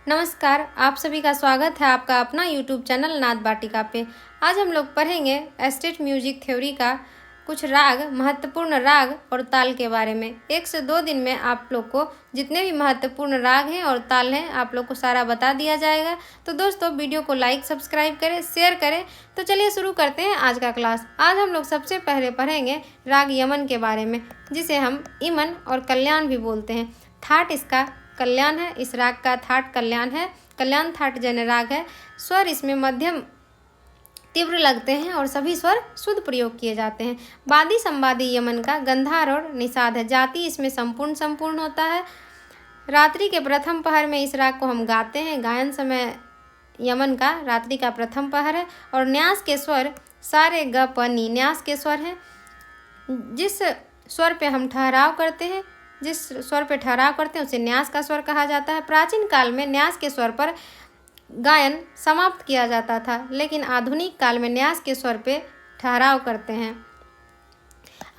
नमस्कार, आप सभी का स्वागत है आपका अपना यूट्यूब चैनल नाद वाटिका पे। आज हम लोग पढ़ेंगे स्टेट म्यूजिक थ्योरी का कुछ राग, महत्वपूर्ण राग और ताल के बारे में। 1 से 2 दिन में आप लोग को जितने भी महत्वपूर्ण राग हैं और ताल हैं आप लोग को सारा बता दिया जाएगा। तो दोस्तों वीडियो को लाइक, सब्सक्राइब करें, शेयर करें। तो चलिए शुरू करते हैं आज का क्लास। आज हम लोग सबसे पहले पढ़ेंगे राग यमन के बारे में, जिसे हम इमन और कल्याण भी बोलते हैं। थाट इसका कल्याण है, इस राग का थाट कल्याण है। कल्याण थाट जन राग है। स्वर इसमें मध्यम तीव्र लगते हैं और सभी स्वर शुद्ध प्रयोग किए जाते हैं। वादी संवादी यमन का गंधार और निषाद है। जाति इसमें संपूर्ण होता है। रात्रि के प्रथम पहर में इस राग को हम गाते हैं। गायन समय यमन का रात्रि का प्रथम पहर है और न्यास के स्वर सारे ग प नी न्यास के स्वर हैं। जिस स्वर पे हम ठहराव करते हैं, जिस स्वर पे ठहराव करते हैं उसे न्यास का स्वर कहा जाता है। प्राचीन काल में न्यास के स्वर पर गायन समाप्त किया जाता था, लेकिन आधुनिक काल में न्यास के स्वर पे ठहराव करते हैं।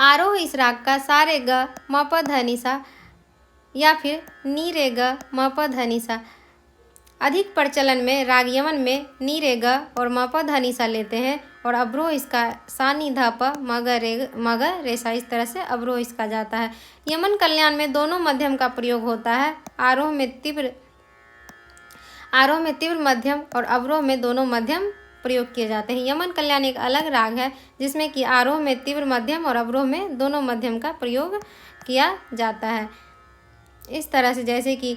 आरोह इस राग का सारे ग म प ध नि सा या फिर नी रे ग म प ध नि सा। अधिक प्रचलन में राग यमन में नी रे ग और म प ध नि सा लेते हैं और अवरोह इसका सा नी ध प म ग रे सा। इस तरह से अवरोह इसका जाता है। यमन कल्याण में दोनों मध्यम का प्रयोग होता है। आरोह में तीव्र मध्यम और अवरोह में दोनों मध्यम प्रयोग किए जाते हैं। यमन कल्याण एक अलग राग है जिसमें कि आरोह में तीव्र मध्यम और अवरोह में दोनों मध्यम का प्रयोग किया जाता है। इस तरह से जैसे कि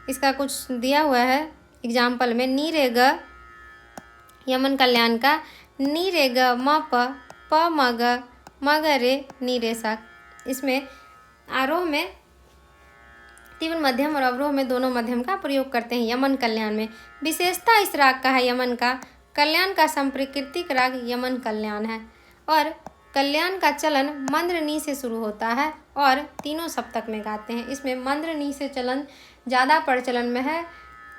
इसका कुछ दिया हुआ है एग्जाम्पल में, नी रे ग यमन कल्याण का नी रे ग म प म ग रे नी रे सा। इसमें आरोह में तीव्र मध्यम और अवरोह में दोनों मध्यम का प्रयोग करते हैं। यमन कल्याण में विशेषता इस राग का है यमन का कल्याण का संप्रकृतिक राग यमन कल्याण है और कल्याण का चलन मंद्र नी से शुरू होता है और तीनों सप्तक में गाते हैं। इसमें मंद्र नी से चलन ज़्यादा प्रचलन में है।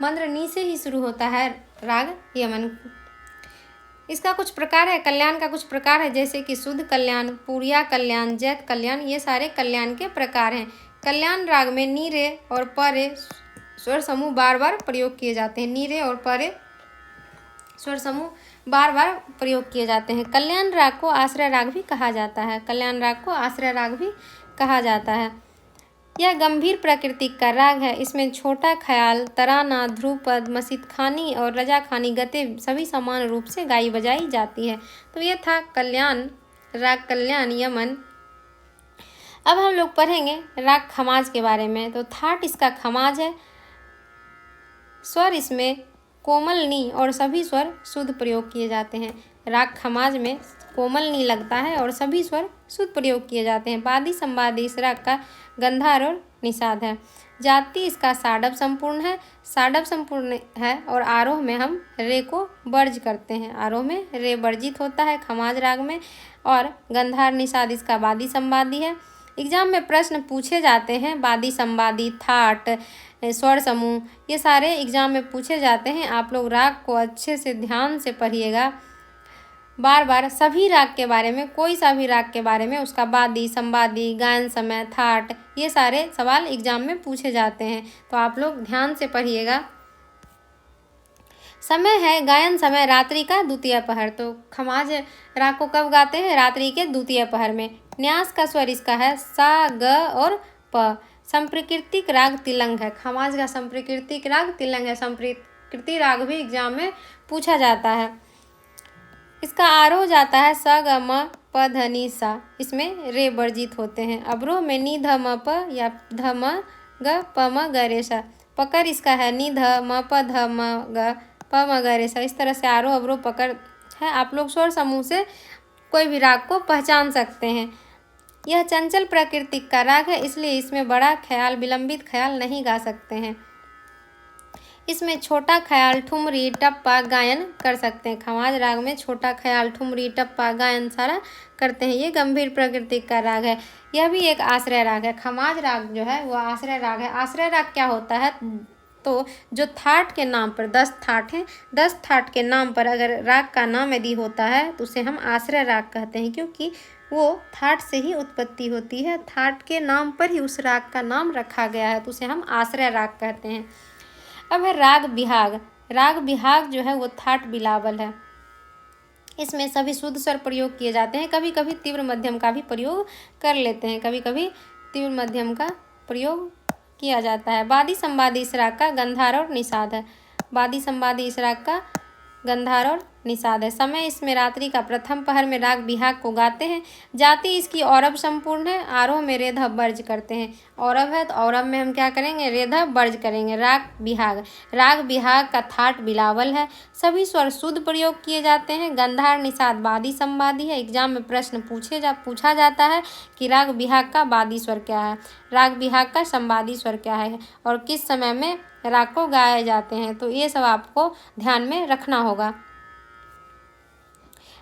मंद्र नी से ही शुरू होता है राग यमन। इसका कुछ प्रकार है, कल्याण का कुछ प्रकार है, जैसे कि शुद्ध कल्याण, पूरिया कल्याण, जैत कल्याण, ये सारे कल्याण के प्रकार हैं। कल्याण राग में नी रे और प रे स्वर समूह बार बार प्रयोग किए जाते हैं। नी रे और प रे स्वर समूह बार बार प्रयोग किए जाते हैं। कल्याण राग को आश्रय राग भी कहा जाता है। कल्याण राग को आश्रय राग भी कहा जाता है। यह गंभीर प्रकृति का राग है। इसमें छोटा ख्याल, तराना, ध्रुपद, मसीतखानी और रजाखानी गतें सभी समान रूप से गाई बजाई जाती है। तो यह था कल्याण राग कल्याण यमन। अब हम लोग पढ़ेंगे राग खमाज के बारे में। तो थाट इसका खमाज है। स्वर इसमें कोमल नी और सभी स्वर शुद्ध प्रयोग किए जाते हैं। राग खमाज में कोमल नी लगता है और सभी स्वर शुद्ध प्रयोग किए जाते हैं। वादी संवादी इस राग का गंधार और निषाद है। जाति इसका साडव संपूर्ण है। साडव संपूर्ण है और आरोह में हम रे को वर्ज करते हैं। आरोह में रे वर्जित होता है खमाज राग में। और गंधार निषाद इसका वादी संवादी है। एग्जाम में प्रश्न पूछे जाते हैं। वादी संवादी, थाट, स्वर समूह, ये सारे एग्जाम में पूछे जाते हैं। आप लोग राग को अच्छे से ध्यान से पढ़िएगा। बार बार सभी राग के बारे में, कोई सा भी राग के बारे में, उसका वादी, संवादी, गायन समय, थाट, ये सारे सवाल एग्जाम में पूछे जाते हैं। तो आप लोग ध्यान से पढ़िएगा। समय है गायन समय रात्रि का द्वितीय पहर। तो खमाज राग को कब गाते हैं? रात्रि के द्वितीय पहर में। न्यास का स्वर इसका है सा, ग और प। संप्रकृतिक राग तिलंग है। खमाज का संप्रकृतिक राग तिलंग है। संप्रकृति राग भी एग्जाम में पूछा जाता है। इसका आरोह जाता है स ग म प ध नि सा। इसमें रे वर्जित होते हैं। अवरोह में नी ध म प या ध म ग प म ग रे सा। पकड़ इसका है नी ध म प ध म ग प म ग रे सा। इस तरह से आरोह अवरोह पकड़ है। आप लोग स्वर समूह से कोई भी राग को पहचान सकते हैं। यह चंचल प्रकृति का राग है, इसलिए इसमें बड़ा ख्याल, विलंबित ख्याल नहीं गा सकते हैं। इसमें छोटा ख्याल, ठुमरी, टप्पा गायन कर सकते हैं। खमाज राग में छोटा ख्याल, ठुमरी, टप्पा गायन सारा करते हैं। ये गंभीर प्रकृति का राग है। यह भी एक आश्रय राग है। खमाज राग जो है वो आश्रय राग है। आश्रय राग क्या होता है? तो जो थाट के नाम पर 10 थाट हैं, 10 थाट के नाम पर अगर राग का नाम यदि होता है तो उसे हम आश्रय राग कहते हैं, क्योंकि वो थाट से ही उत्पत्ति होती है। थाट के नाम पर ही उस राग का नाम रखा गया है, तो उसे हम आश्रय राग कहते हैं। अब है राग बिहाग। राग बिहाग जो है वो थाट बिलावल है। इसमें सभी शुद्ध स्वर प्रयोग किए जाते हैं। कभी कभी तीव्र मध्यम का भी प्रयोग कर लेते हैं, कभी कभी तीव्र मध्यम का प्रयोग किया जाता है। वादी संवादी इस राग का गंधार और निषाद है। वादी संवादी इस राग का गंधार और निषाद है। समय इसमें रात्रि का प्रथम पहर में राग बिहाग को गाते हैं। जाति इसकी औरभ संपूर्ण है। आरोह में रेधव वर्ज करते हैं। औरभ है तो औरभ में हम क्या करेंगे, रेधव वर्ज करेंगे। राग बिहाग का थाट बिलावल है। सभी स्वर शुद्ध प्रयोग किए जाते हैं। गंधार निषाद वादी संवादी है। एग्जाम में प्रश्न पूछा जाता है कि राग बिहाग का वादी स्वर क्या है, राग बिहाग का संवादी स्वर क्या है और किस समय में राग को गाए जाते हैं, तो ये सब आपको ध्यान में रखना होगा।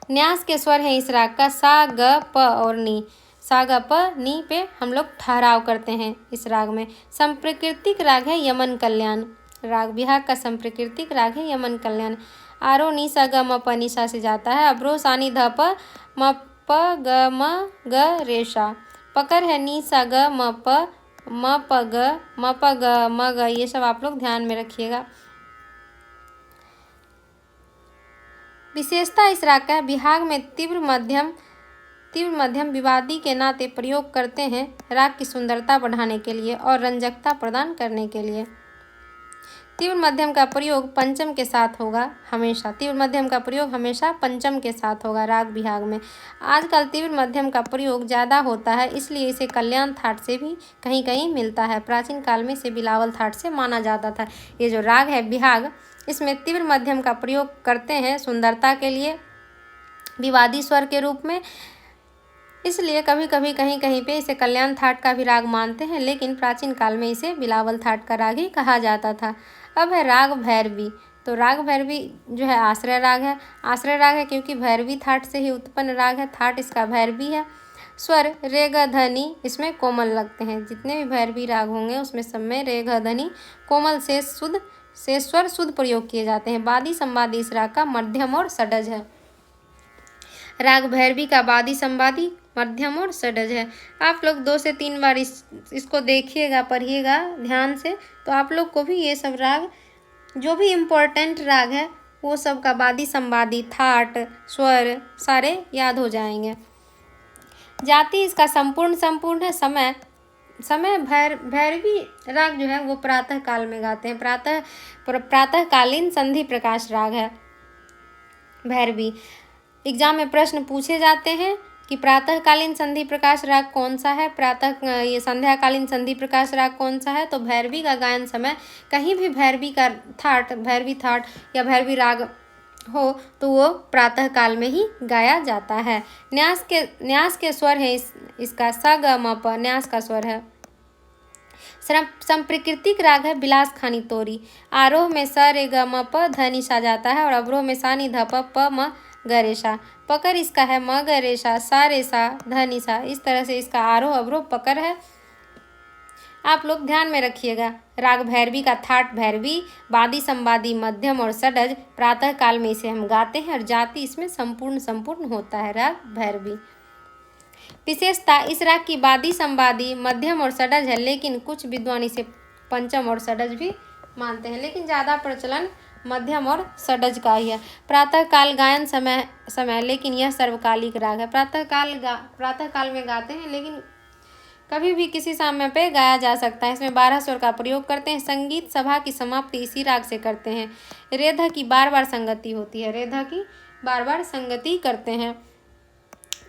न्यास के स्वर हैं इस राग का सा ग प और नी। सा ग प नी पे हम लोग ठहराव करते हैं इस राग में। संप्रकृतिक राग है यमन कल्याण। राग बिहाग का संप्रकृतिक राग है यमन कल्याण। आरो नी सा ग म प निशा से जाता है। अवरोह सानी ध प म प ग म ग रेशा। पकर है नी सा ग म प म ग, ये सब आप लोग ध्यान में रखिएगा। विशेषता इस राग का बिहाग में तीव्र मध्यम विवादी के नाते प्रयोग करते हैं, राग की सुंदरता बढ़ाने के लिए और रंजकता प्रदान करने के लिए। तीव्र मध्यम का प्रयोग पंचम के साथ होगा हमेशा। तीव्र मध्यम का प्रयोग हमेशा पंचम के साथ होगा राग बिहाग में। आजकल तीव्र मध्यम का प्रयोग ज़्यादा होता है, इसलिए इसे कल्याण थाट से भी कहीं कहीं मिलता है। प्राचीन काल में इसे बिलावल थाट से माना जाता था। ये जो राग है बिहाग, इसमें तीव्र मध्यम का प्रयोग करते हैं सुंदरता के लिए, विवादी स्वर के रूप में, इसलिए कभी कभी कहीं कहीं पे इसे कल्याण थाट का भी राग मानते हैं, लेकिन प्राचीन काल में इसे बिलावल थाट का राग ही कहा जाता था। अब है राग भैरवी। तो राग भैरवी जो है आश्रय राग है। आश्रय राग है क्योंकि भैरवी थाट से ही उत्पन्न राग है। थाट इसका भैरवी है। स्वर रे ग ध नि इसमें कोमल लगते हैं। जितने भी भैरवी राग होंगे उसमें सब में रे ग ध नि कोमल से स्वर शुद्ध प्रयोग किए जाते हैं। वादी संवादी इस राग का मध्यम और षडज है। राग भैरवी का वादी संवादी मध्यम और षडज है। आप लोग 2 से 3 बार इसको देखिएगा, पढ़िएगा ध्यान से, तो आप लोग को भी ये सब राग जो भी इम्पोर्टेंट राग है वो सब का वादी संवादी थाट स्वर सारे याद हो जाएंगे। जाति इसका संपूर्ण है। समय भैरवी राग जो है वो प्रातः काल में गाते हैं। प्रातःकालीन संधि प्रकाश राग है भैरवी। एग्जाम में प्रश्न पूछे जाते हैं कि प्रातःकालीन संधि प्रकाश राग कौन सा है, ये संध्याकालीन संधि प्रकाश राग कौन सा है, तो भैरवी का गायन समय कहीं भी भैरवी थाट या भैरवी राग हो तो वो प्रातः काल में ही गाया जाता है। न्यास के स्वर है इसका सा ग म प, न्यास का स्वर है। संप्रकृतिक राग है बिलास खानी तोरी। आरोह में स रे ग म प ध निशा जाता है और अवरोह में सा नि ध प म ग रेशा। पकर इसका है म ग रेशा सा रेशा ध निशा। इस तरह से इसका आरोह अवरोह पकर है। आप लोग ध्यान में रखिएगा। राग भैरवी का थाट भैरवी, वादी संवादी मध्यम और षडज, प्रातः काल में इसे हम गाते हैं और जाति इसमें संपूर्ण होता है राग भैरवी। विशेषता इस राग की वादी संवादी मध्यम और षडज है, लेकिन कुछ विद्वान इसे पंचम और षडज भी मानते हैं, लेकिन ज़्यादा प्रचलन मध्यम और षडज का ही है। प्रातः काल गायन समय लेकिन यह सर्वकालिक राग है। प्रातः काल में गाते हैं, लेकिन कभी भी किसी समय पे गाया जा सकता है। इसमें 12 स्वर का प्रयोग करते हैं। संगीत सभा की समाप्ति इसी राग से करते हैं। रेधा की बार संगति होती है। रेधा की बार संगति करते हैं।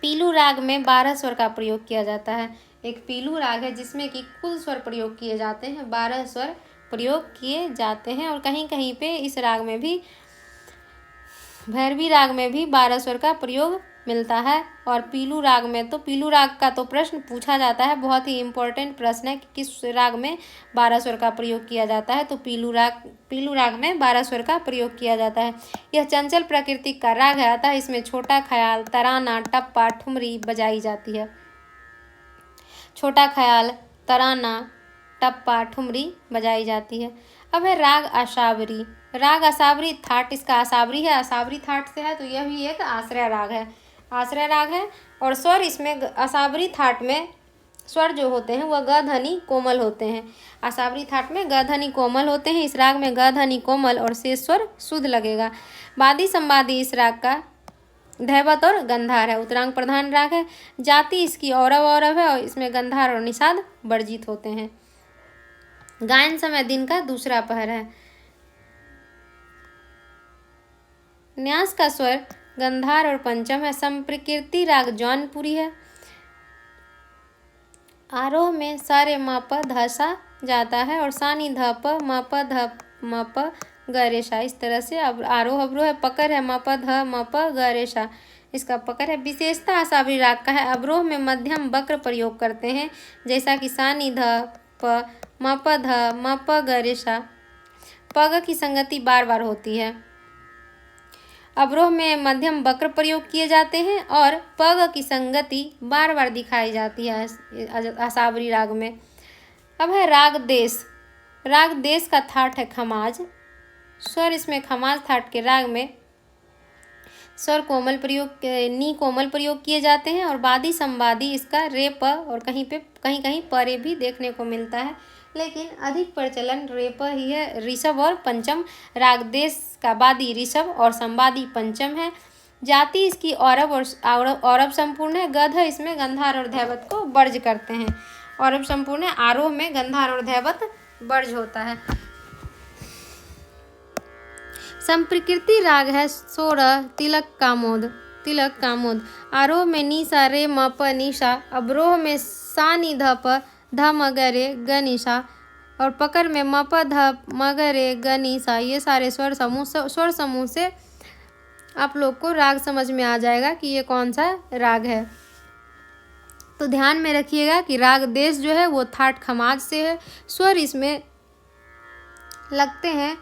पीलू राग में 12 स्वर का प्रयोग किया जाता है। एक पीलू राग है जिसमें कि कुल स्वर प्रयोग किए जाते हैं, 12 स्वर प्रयोग किए जाते हैं। और कहीं कहीं पे इस राग में भी, भैरवी राग में भी 12 स्वर का प्रयोग मिलता है। और पीलू राग में तो पीलू राग का तो प्रश्न पूछा जाता है, बहुत ही इम्पोर्टेंट प्रश्न है कि किस राग में 12 स्वर का प्रयोग किया जाता है, तो पीलू राग में 12 स्वर का प्रयोग किया जाता है। यह चंचल प्रकृति का राग है, अतः इसमें छोटा ख्याल, तराना, टप्पा, ठुमरी बजाई जाती है। छोटा ख्याल, तराना, टप्पा, ठुमरी बजाई जाती है। अब है राग असावरी। राग असावरी थाट इसका असावरी है, असावरी थाट से है, तो यह भी एक आश्रय राग है। आश्रय राग है और स्वर इसमें असावरी थाट में स्वर जो होते हैं वह ग ध्वनि कोमल होते हैं। आसावरी थाट में ग ध्वनि कोमल होते हैं। इस राग में ग ध्वनि कोमल और शेष स्वर शुद्ध लगेगा। वादी संवादी इस राग का दैवत और गंधार है। उत्तरांग प्रधान राग है। जाति इसकी औरव औरव है और इसमें गंधार और निषाद वर्जित होते हैं। गायन समय दिन का दूसरा पहर है। न्यास का स्वर गंधार और पंचम है। संप्रकृति राग जौनपुरी है। आरोह में सारे म प ध सा जाता है और सानी ध प म प ध म प ग रे सा। इस तरह से अब आरोह अवरोह है। पकड़ है म प ध म प ग रे सा, इसका पकड़ है। विशेषता आसावरी राग का है। अवरोह में मध्यम वक्र प्रयोग करते हैं, जैसा कि सानी ध प म प ध म प ग रे सा। पग की संगति बार बार होती है। अवरोह में मध्यम वक्र प्रयोग किए जाते हैं और पग की संगति बार बार दिखाई जाती है आसावरी राग में। अब है राग देश। राग देश का थाट है खमाज। स्वर इसमें खमाज थाट के राग में स्वर कोमल प्रयोग नी कोमल प्रयोग किए जाते हैं और वादी संवादी इसका रे प और कहीं कहीं परे भी देखने को मिलता है, लेकिन अधिक प्रचलन रे प ही है। ऋषभ और पंचम। राग देश का वादी ऋषभ और संवादी पंचम है। जाति इसकी औरव और औरव संपूर्ण है। गध इसमें गंधार और दैवत को वर्ज करते हैं। औरव संपूर्ण है। आरोह में गंधार और दैवत वर्ज होता है। संप्रकृति राग है सोरह तिलक कामोद। तिलक कामोद। आरोह में नी सा रे म प नी सा। अवरोह में सा नी ध प ध म ग रे ग नी सा और पकड़ में म प ध म ग रे ग नी सा। ये सारे स्वर समूह से आप लोग को राग समझ में आ जाएगा कि ये कौन सा राग है। तो ध्यान में रखिएगा कि राग देश जो है वो थाट खमाज से है। स्वर इसमें लगते हैं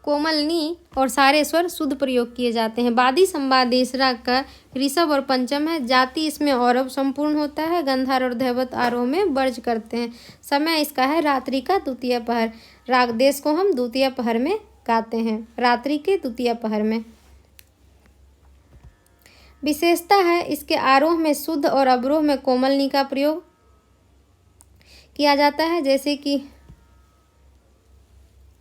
कोमल नी और सारे स्वर शुद्ध प्रयोग किए जाते हैं। वादी संवादी इस राग का ऋषभ और पंचम है। जाति इसमें औरव संपूर्ण होता है। गंधार और दैवत आरोह में वर्ज करते हैं। समय इसका है रात्रि का द्वितीय पहर। राग देश को हम द्वितीय पहर में गाते हैं, रात्रि के द्वितीय पहर में। विशेषता है इसके आरोह में शुद्ध और अवरोह में कोमल नी का प्रयोग किया जाता है, जैसे कि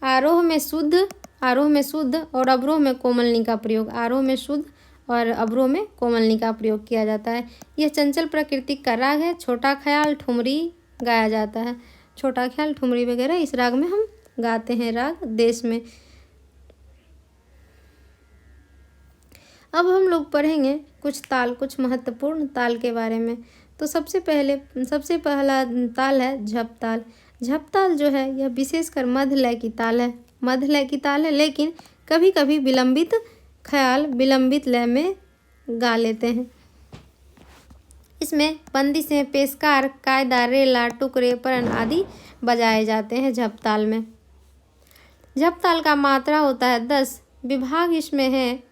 आरोह में शुद्ध और अवरोह में कोमल नी का प्रयोग। आरोह में शुद्ध और अवरोह में कोमल नी का प्रयोग किया जाता है। यह चंचल प्रकृति का राग है। छोटा ख्याल ठुमरी गाया जाता है। छोटा ख्याल ठुमरी वगैरह इस राग में हम गाते हैं राग देश में। अब हम लोग पढ़ेंगे कुछ महत्वपूर्ण ताल के बारे में। तो सबसे पहला ताल है झप ताल। झप ताल जो है यह विशेषकर मध्य लय की ताल है, लेकिन कभी कभी विलंबित ख्याल विलंबित लय में गा लेते हैं। इसमें बंदिशें, पेशकार, कायदा, रेला, टुकड़े, परन आदि बजाए जाते हैं झप ताल में। झप ताल का मात्रा होता है 10। विभाग इसमें है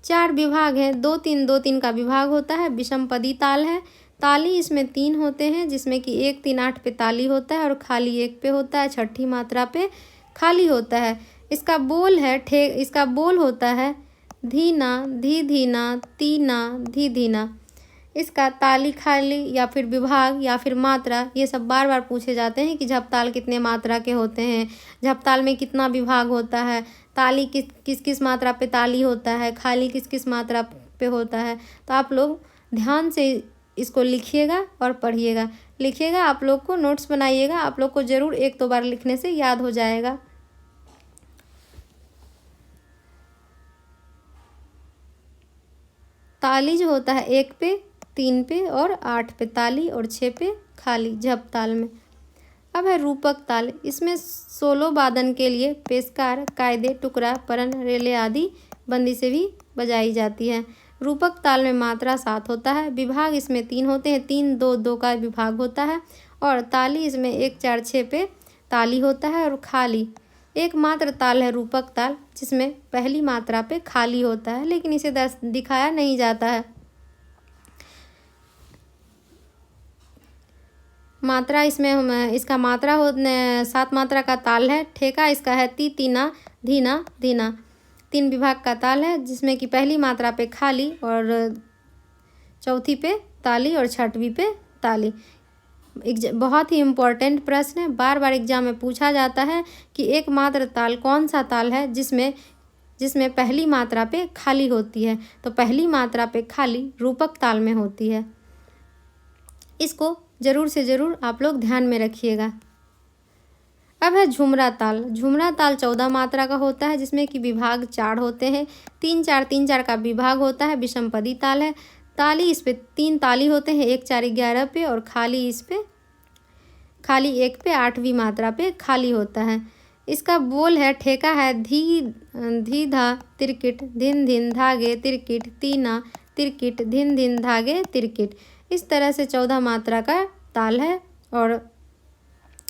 4 विभाग हैं। 2-3-2-3 का विभाग होता है। विषमपदी ताल है। ताली इसमें 3 होते हैं, जिसमें कि 1-3-8 पे ताली होता है और खाली 1 पे होता है। छठी मात्रा पे खाली होता है। इसका बोल होता है धीना धी धीना तीना धी धीना। इसका ताली खाली या फिर विभाग या फिर मात्रा ये सब बार बार पूछे जाते हैं कि झपताल कितने मात्रा के होते हैं, झपताल में कितना विभाग होता है, ताली किस किस मात्रा पे ताली होता है, खाली किस किस मात्रा पे होता है। तो आप लोग ध्यान से इसको लिखिएगा और पढ़िएगा। लिखिएगा, आप लोग को नोट्स बनाइएगा, आप लोग को ज़रूर 1-2 बार लिखने से याद हो जाएगा। ताली जो होता है 1 पे, 3 पे और 8 पे ताली और 6 पे खाली झप ताल में। अब है रूपक ताल। इसमें सोलो वादन के लिए पेशकार, कायदे, टुकड़ा, परन, रेले आदि बंदी से भी बजाई जाती है। रूपक ताल में मात्रा 7 होता है। विभाग इसमें 3 होते हैं, 3-2-2 का विभाग होता है और ताली इसमें 1-4-6 पे ताली होता है और खाली एकमात्र ताल है रूपक ताल, जिसमें पहली मात्रा पे खाली होता है, लेकिन इसे दिखाया नहीं जाता है। मात्रा इसमें इसका मात्रा 7 मात्रा का ताल है। ठेका इसका है ती तीना धीना धीना। 3 विभाग का ताल है, जिसमें कि पहली मात्रा पे खाली और चौथी पे ताली और छठवीं पे ताली। बहुत ही इम्पोर्टेंट प्रश्न है, बार बार एग्जाम में पूछा जाता है कि एकमात्र ताल कौन सा ताल है जिसमें पहली मात्रा पे खाली होती है। तो पहली मात्रा पे खाली रूपक ताल में होती है। इसको जरूर से जरूर आप लोग ध्यान में रखिएगा। अब है झुमरा ताल। झुमरा ताल 14 मात्रा का होता है, जिसमें कि विभाग 4 होते हैं। 3-4 का विभाग होता है। विषमपदी ताल है। ताली इस पे 3 ताली होते हैं, 1-4-11 पे, और खाली इस पे खाली 1 पे 8वीं मात्रा पे खाली होता है। इसका बोल है, ठेका है धी धा तिरकिट धिन धिन धागे तिरकिट तीना तिरकिट धिन धिन धागे तिरकिट। इस तरह से 14 मात्रा का ताल है, और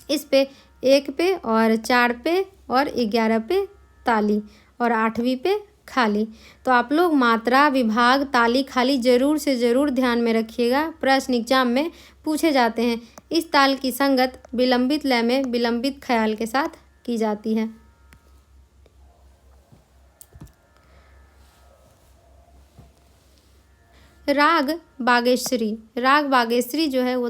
इस पे 1 पे और 4 पे और 11 पे ताली और 8वीं पे खाली। तो आप लोग मात्रा, विभाग, ताली, खाली जरूर से ज़रूर ध्यान में रखिएगा, प्रश्न एग्जाम में पूछे जाते हैं। इस ताल की संगत विलंबित लय में विलंबित ख्याल के साथ की जाती है। राग बागेश्वरी। राग बागेश्वरी जो है वो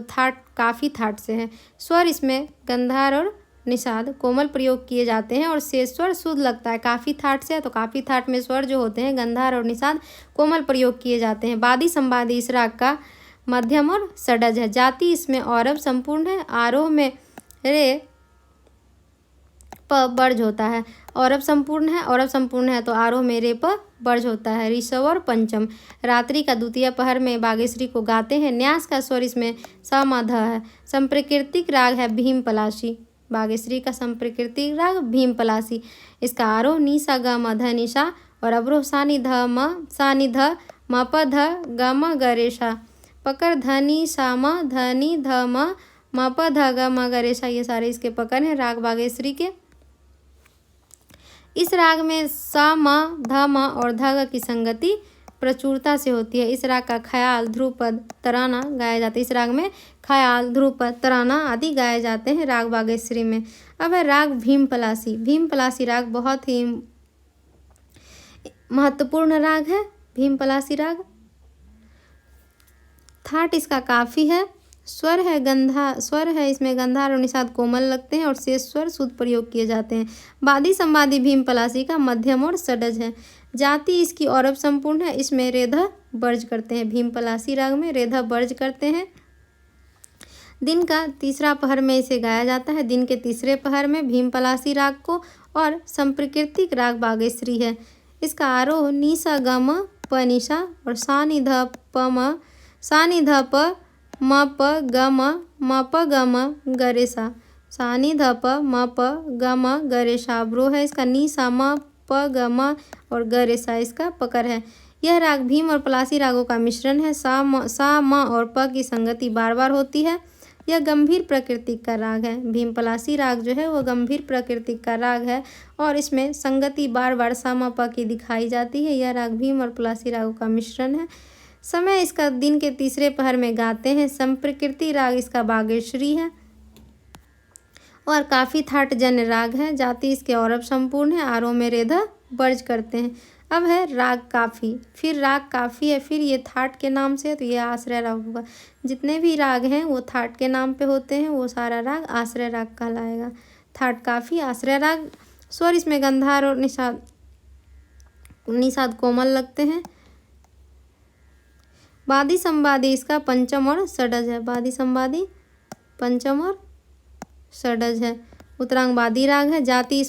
काफ़ी थाट से है। स्वर इसमें गंधार और निषाद कोमल प्रयोग किए जाते हैं, और शेष स्वर शुद्ध लगता है। काफ़ी थाट से है तो काफ़ी थाट में स्वर जो होते हैं गंधार और निषाद कोमल प्रयोग किए जाते हैं। वादी संवादी इस राग का मध्यम और षडज है। जाति इसमें औरव संपूर्ण है। आरोह में रे प बर्ज होता है। औरव संपूर्ण है तो आरोह में रे प बर्ज होता है। ऋषभ और पंचम। रात्रि का द्वितीय पहर में बागेश्वरी को गाते हैं। न्यास का स्वर इसमें स म ध है। संप्रकृतिक राग है भीम पलाशी। बागेश्वरी का संप्रकृतिक राग भीम पलाशी। इसका आरोह नी सा ग म ध निशा, और अवरोह सा नि ध म प ध ग म ग रे सा। पकड़ ध नि सा म ध नि ध म प ध ग म ग रे सा। ये सारे इसके पकड़ हैं राग बागेश्वरी के। इस राग में स म ध म और ध ग की संगति प्रचुरता से होती है। इस राग का ख्याल, ध्रुपद, तराना गाया जाता है। इस राग में ख्याल, ध्रुपद, तराना आदि गाए जाते हैं राग बागेश्वरी में। अब है राग भीम पलासी। भीम पलासी राग बहुत ही महत्वपूर्ण राग है। भीम पलासी राग थाट इसका काफ़ी है। स्वर है इसमें गंधार और निषाद कोमल लगते हैं, और शेष स्वर शुद्ध प्रयोग किए जाते हैं। वादी संवादी भीम पलासी का मध्यम और षडज है। जाति इसकी औरव संपूर्ण है। इसमें रेधा बर्ज करते हैं। भीम पलासी राग में रेधा बर्ज करते हैं। दिन का तीसरा पहर में इसे गाया जाता है। दिन के तीसरे पहर में भीम पलासी राग को, और संप्रकृतिक राग बागेश्वरी है। इसका आरोह नी सा ग म प निशा, और सा नि ध प म प ग म प ग म ग रे सा। सा नि ध प म प ग म ग रे सा। अवरोह है इसका नी सा म प ग म और ग रे सा इसका पकड़ है। यह राग भीम और पलासी रागों का मिश्रण है। सा म और प की संगति बार बार होती है। यह गंभीर प्रकृति का राग है। भीम पलासी राग जो है वो गंभीर प्रकृति का राग है, और इसमें संगति बार बार सा म प की दिखाई जाती है। यह राग भीम और पलासी रागों का मिश्रण है। समय इसका दिन के तीसरे पहर में गाते हैं। संप्रकृति राग इसका बागेश्वरी है, और काफ़ी थाट जन्य राग है। जाति इसके औरव संपूर्ण है। आरोह में रेधा बर्ज करते हैं। अब है राग काफ़ी। फिर राग काफ़ी है, फिर ये थाट के नाम से है, तो ये आश्रय राग होगा। जितने भी राग हैं वो थाट के नाम पे होते हैं, वो सारा राग आश्रय राग कहलाएगा। थाट काफ़ी, आश्रय राग। स्वर इसमें गंधार और निषाद कोमल लगते हैं। वादी संवादी इसका पंचम और षडज है। वादी संवादी पंचम और षडज है। उत्तरांगवादी राग है। जाति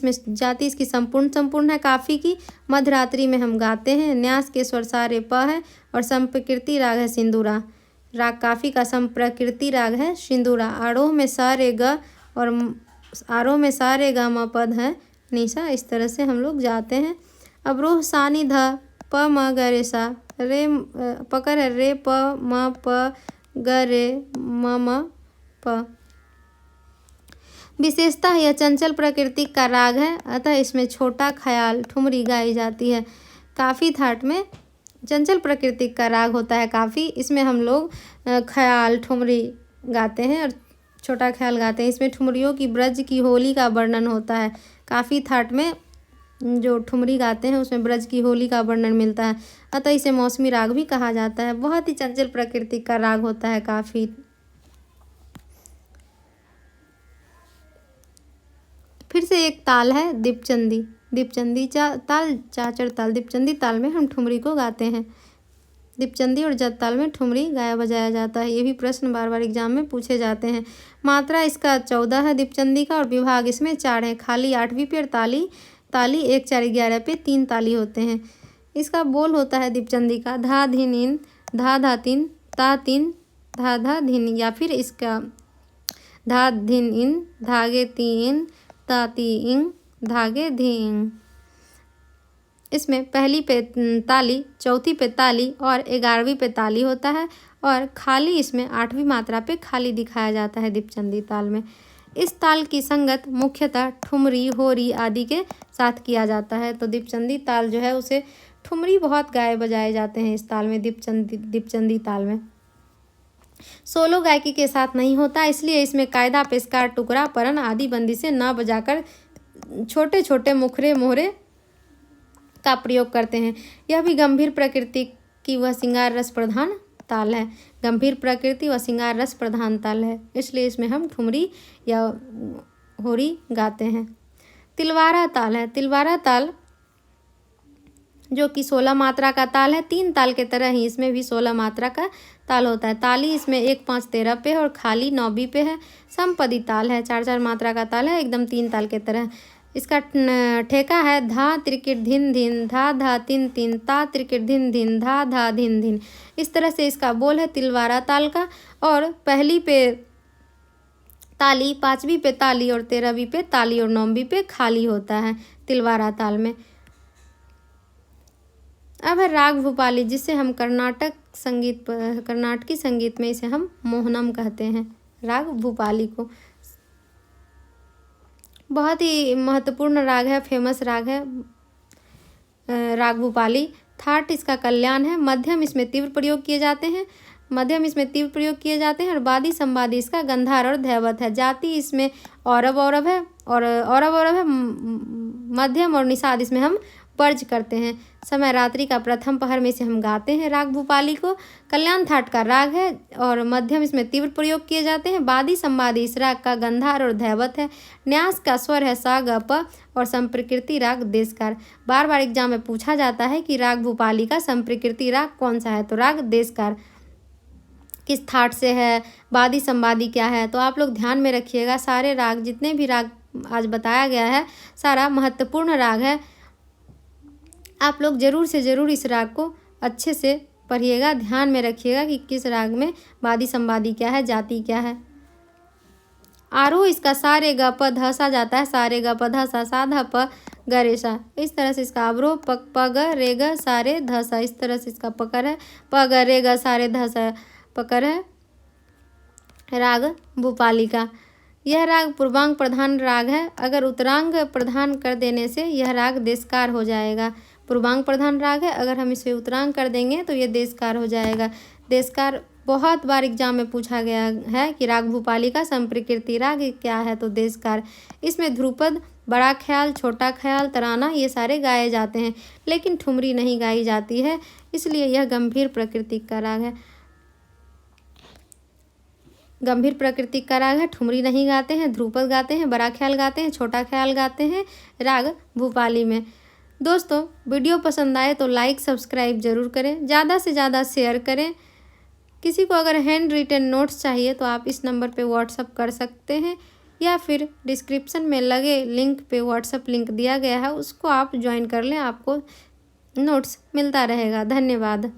इसकी संपूर्ण है काफ़ी की। मध्यरात्रि में हम गाते हैं। न्यास के स्वर सा रे प है, और संप्रकृति राग है सिंदूरा। राग काफ़ी का संप्रकृति राग है सिंदूरा। आरोह में सा रे ग और म पद है निशा। इस तरह से हम लोग जाते हैं। अवरोह सा नि ध प म ग रे सा। रे पकड़ है रे प म प ग रे म प। विशेषतः यह चंचल प्रकृति का राग है, अतः इसमें छोटा ख्याल, ठुमरी गाई जाती है। काफ़ी थाट में चंचल प्रकृति का राग होता है काफ़ी। इसमें हम लोग ख्याल, ठुमरी गाते हैं और छोटा ख्याल गाते हैं। इसमें ठुमरियों की ब्रज की होली का वर्णन होता है। काफ़ी थाट में जो ठुमरी गाते हैं उसमें ब्रज की होली का वर्णन मिलता है, अतः इसे मौसमी राग भी कहा जाता है। बहुत ही चंचल प्रकृति का राग होता है काफ़ी। फिर से एक ताल है दीपचंदी। दीपचंदी ताल, चाचड़ ताल। दीपचंदी ताल में हम ठुमरी को गाते हैं। दीपचंदी और जत ताल में ठुमरी गाया बजाया जाता है। ये भी प्रश्न बार बार एग्जाम में पूछे जाते हैं। मात्रा इसका 14 है दीपचंदी का, और विभाग इसमें 4 है। खाली 8वीं पे और ताली 1 4 11 पे 3 ताली होते हैं। इसका बोल होता है दीपचंदी का धा धिन इन, धा धा तीन, ता तीन, धा धा धिन, या फिर इसका धा धिन इन, धागे तीन, ता ती इंग, धागे धिंग। इसमें पहली पे ताली, चौथी पे ताली और 11वीं पे ताली होता है, और खाली इसमें 8वीं मात्रा पे खाली दिखाया जाता है दीपचंदी ताल में। इस ताल की संगत मुख्यतः ठुमरी, होरी आदि के साथ किया जाता है। तो दीपचंदी ताल जो है उसे ठुमरी बहुत गाए बजाए जाते हैं इस ताल में, दीपचंदी ताल में। सोलो गायकी के साथ नहीं होता, इसलिए इसमें कायदा, पेशकार, टुकड़ा, परन आदि बंदी से न बजाकर छोटे छोटे मुखरे मोहरे का प्रयोग करते हैं। यह भी गंभीर प्रकृति की व श्रृंगार रस प्रधान ताल है। गंभीर प्रकृति व श्रृंगार रस प्रधान ताल है, इसलिए इसमें हम ठुमरी या होरी गाते हैं। तिलवारा ताल है। तिलवारा ताल जो कि 16 मात्रा का ताल है। 3 ताल के तरह ही इसमें भी 16 मात्रा का ताल होता है। ताली इसमें 1 5 13 पे है और खाली 9वीं पे है। समपदी ताल है, 4 4 मात्रा का ताल है, एकदम 3 ताल के तरह। इसका ठेका है धा त्रिकिट धिन धिन, धा धा तीन तीन, ता त्रिकिट धिन धिन, धा धा धिन धिन। इस तरह से इसका बोल है तिलवारा ताल का। और पहली पे ताली, 5वीं पे ताली और 13वीं पे ताली और 9वीं पे खाली होता है तिलवारा ताल में। अब है राग भूपाली, जिसे हम कर्नाटकी संगीत में इसे हम मोहनम कहते हैं, राग भूपाली को। बहुत ही महत्वपूर्ण राग है, फेमस राग है राग भूपाली। थाट इसका कल्याण है। मध्यम इसमें तीव्र प्रयोग किए जाते हैं, और वादी संवादी इसका गंधार और धैवत है। जाति इसमें औरव है, मध्यम और निषाद इसमें हम वर्ज करते हैं। समय रात्रि का प्रथम पहर में इसे हम गाते हैं राग भूपाली को। कल्याण थाट का राग है और मध्यम इसमें तीव्र प्रयोग किए जाते हैं। वादी संवादी इस राग का गंधार और धैवत है। न्यास का स्वर है सा ग प, और संप्रकृति राग देशकार। बार बार एग्जाम में पूछा जाता है कि राग भूपाली का संप्रकृति राग कौन सा है, तो राग देशकार। किस थाट से है, वादी संवादी क्या है, तो आप लोग ध्यान में रखिएगा। सारे राग, जितने भी राग आज बताया गया है, सारा महत्वपूर्ण राग है। आप लोग ज़रूर से ज़रूर इस राग को अच्छे से पढ़िएगा, ध्यान में रखिएगा कि किस राग में वादी संवादी क्या है, जाति क्या है। आरोह इसका सा रे ग प ध सा जाता है, सा रे ग प ध सा, सा ध प ग रे सा। इस तरह से इसका अवरोह प ग रे ग सा रे ध सा, इस तरह से इसका पकड़ है, प ग रे ग सा रे ध सा पकड़ है राग भूपाली का। यह राग पूर्वांग प्रधान राग है। अगर उत्तरांग प्रधान कर देने से यह राग देशकार हो जाएगा। पूर्वांग प्रधान राग है, अगर हम इसे उत्तरांग कर देंगे तो ये देशकार हो जाएगा। देशकार बहुत बार एग्जाम में पूछा गया है कि राग भूपाली का संप्रकृति राग क्या है, तो देशकार। इसमें ध्रुपद, बड़ा ख्याल, छोटा ख्याल, तराना ये सारे गाए जाते हैं, लेकिन ठुमरी नहीं गाई जाती है, इसलिए यह गंभीर प्रकृति का राग है। गंभीर प्रकृति का राग है, ठुमरी नहीं गाते हैं, ध्रुपद गाते हैं, बड़ा ख्याल गाते हैं, छोटा ख्याल गाते हैं राग भूपाली में। दोस्तों, वीडियो पसंद आए तो लाइक सब्सक्राइब ज़रूर करें, ज़्यादा से ज़्यादा शेयर करें। किसी को अगर हैंड रिटन नोट्स चाहिए तो आप इस नंबर पे व्हाट्सअप कर सकते हैं, या फिर डिस्क्रिप्शन में लगे लिंक पे व्हाट्सअप लिंक दिया गया है, उसको आप ज्वाइन कर लें, आपको नोट्स मिलता रहेगा। धन्यवाद।